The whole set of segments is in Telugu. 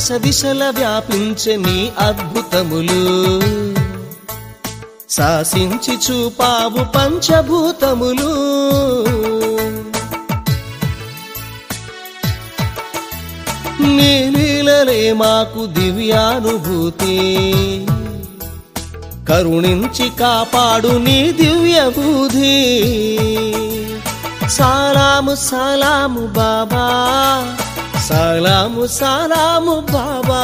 దశ దిశల వ్యాపించే నీ అద్భుతములు శాసించి చూపావు పంచభూతములు నీ లీలలే మాకు దివ్యానుభూతి కరుణించి కాపాడు నీ దివ్య బుద్ధి సలాము సలాము బాబా సలాము సలాము బాబా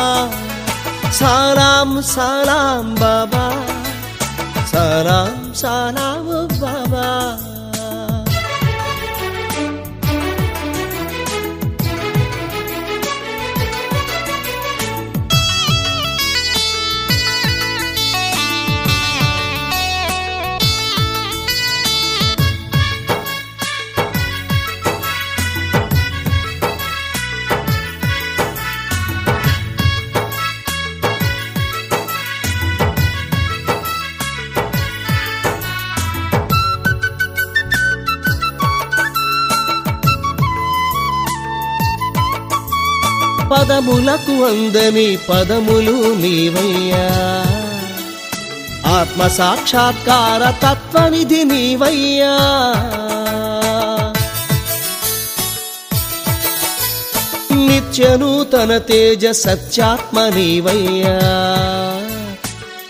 సలాము సలాం బాబా సలాం సలాము బాబా పదములకు అందని పదములు నీవయ్యా ఆత్మ సాక్షాత్కార తత్వనిధి నీవయ్యా నిత్య నూతన తేజ సత్యాత్మ నీవయ్యా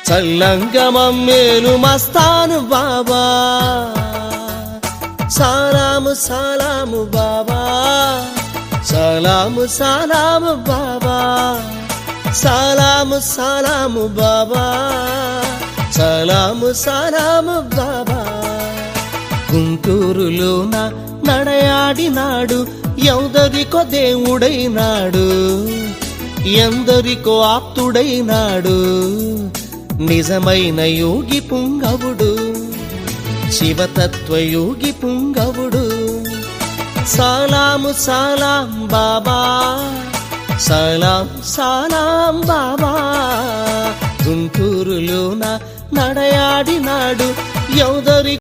చల్లంగమం మేలు మస్తాను బాబా సలాము సలాము బాబా సలాము సలాము బాబా సలాము సలాము బాబా సలాము సలాము బాబా గుంటూరులోన నడయాడినాడు ఎందరికో దేవుడైనాడు ఎందరికో ఆప్తుడైనాడు నిజమైన యోగి పుంగవుడు శివతత్వ యోగి పుంగవుడు సలాము సలాం బాబా సలాం సలాం బాబా గుంటూరులోన నడయాడినాడు ఎందరి